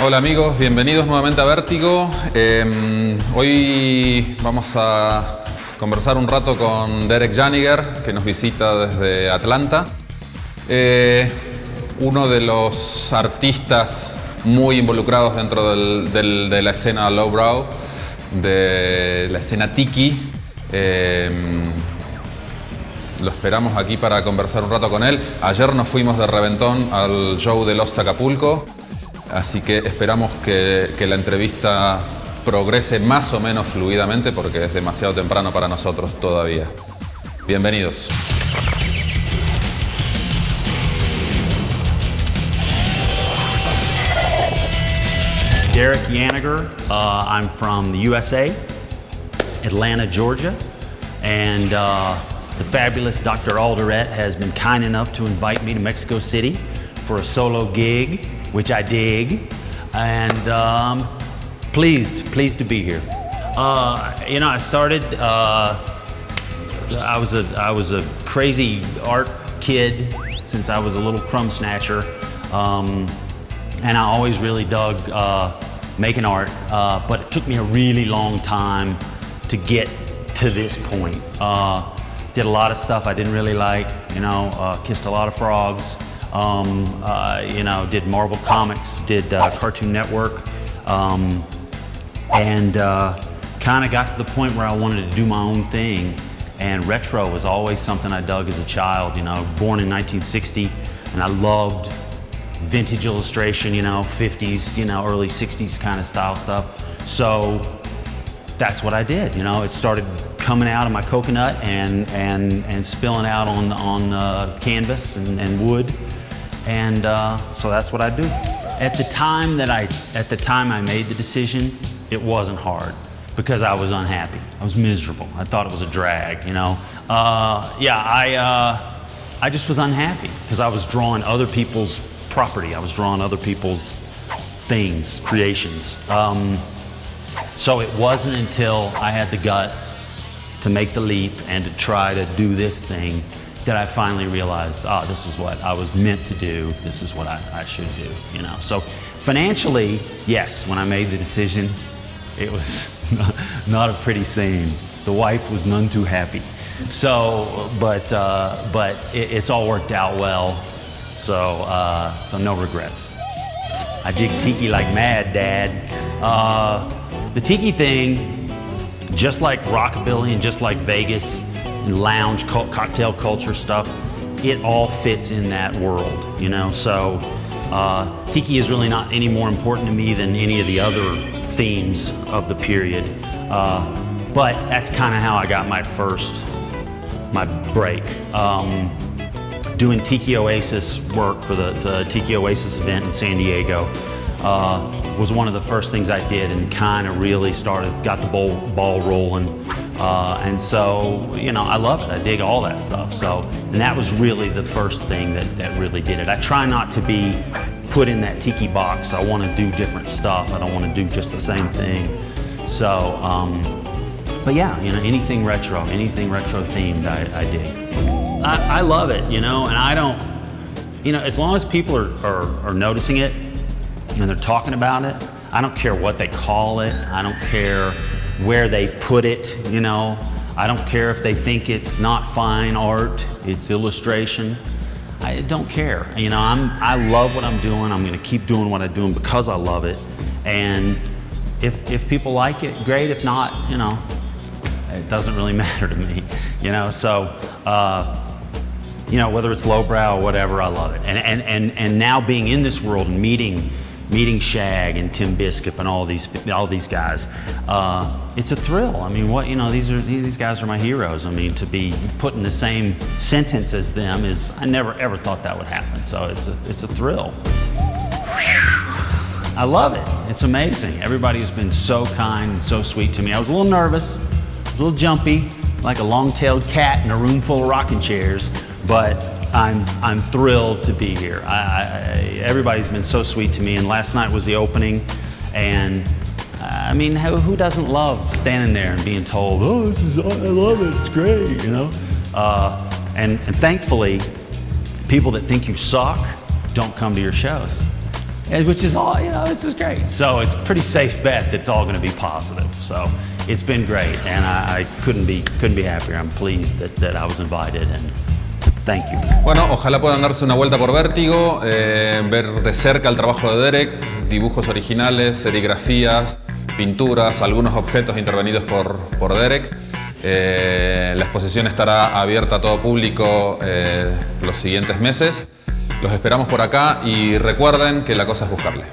Hola amigos, bienvenidos nuevamente a Vértigo. Hoy vamos a conversar un rato con Derek Yaniger, que nos visita desde Atlanta. Uno de los artistas muy involucrados dentro de la escena lowbrow, de la escena tiki. Lo esperamos aquí para conversar un rato con él. Ayer nos fuimos de reventón al show de Lost Acapulco, así que esperamos que la entrevista progrese más o menos fluidamente porque es demasiado temprano para nosotros todavía. Bienvenidos. Derek Yaniger. I'm from the USA, Atlanta, Georgia, and the fabulous Dr. Alderete has been kind enough to invite me to Mexico City for a solo gig, which I dig, and pleased to be here. I started. I was a crazy art kid since I was a little crumb snatcher, and I always really dug making art. But it took me a really long time to get to this point. Did a lot of stuff I didn't really like, kissed a lot of frogs, did Marvel Comics, did Cartoon Network, and kind of got to the point where I wanted to do my own thing. And retro was always something I dug as a child, born in 1960, and I loved vintage illustration, 50s, early 60s kind of style stuff. So that's what I did, it started coming out of my coconut and spilling out on canvas and wood, and so that's what I do. At the time I made the decision, it wasn't hard because I was unhappy. I was miserable. I thought it was a drag, I just was unhappy because I was drawing other people's property. I was drawing other people's things, creations. So it wasn't until I had the guts to make the leap and to try to do this thing that I finally realized, this is what I was meant to do. This is what I should do, So financially, yes, when I made the decision, it was not a pretty scene. The wife was none too happy. So, but it's all worked out well. So no regrets. I dig tiki like mad, Dad. The tiki thing, just like rockabilly and just like Vegas and lounge cocktail culture stuff, it all fits in that world, So tiki is really not any more important to me than any of the other themes of the period. But that's kind of how I got my break. Doing Tiki Oasis work for the Tiki Oasis event in San Diego was one of the first things I did and kind of really got the ball rolling. And so, I love it. I dig all that stuff. So, and that was really the first thing that really did it. I try not to be put in that Tiki box. I want to do different stuff. I don't want to do just the same thing. So, but yeah, anything retro themed, I dig. I love it, and I don't, as long as people are noticing it and they're talking about it, I don't care what they call it. I don't care where they put it, I don't care if they think it's not fine art, it's illustration. I don't care. I love what I'm doing. I'm going to keep doing what I'm doing because I love it. And if people like it, great. If not, it doesn't really matter to me, So, whether it's lowbrow or whatever, I love it. And now being in this world and meeting Shag and Tim Biscup and all these guys, it's a thrill. I mean, these guys are my heroes. I mean, to be put in the same sentence as them I never ever thought that would happen. So it's a thrill. I love it. It's amazing. Everybody has been so kind and so sweet to me. I was a little nervous, a little jumpy, like a long-tailed cat in a room full of rocking chairs, but I'm thrilled to be here. Everybody's been so sweet to me, and last night was the opening, and I mean, who doesn't love standing there and being told, I love it, it's great, And thankfully, people that think you suck don't come to your shows. and which is all, this is great. So it's a pretty safe bet that it's all going to be positive. So it's been great, and I couldn't be happier. I'm pleased that I was invited, and thank you. Bueno, ojalá puedan darse una vuelta por Vértigo, ver de cerca el trabajo de Derek, dibujos originales, serigrafías, pinturas, algunos objetos intervenidos por Derek. La exposición estará abierta a todo público los siguientes meses. Los esperamos por acá y recuerden que la cosa es buscarle.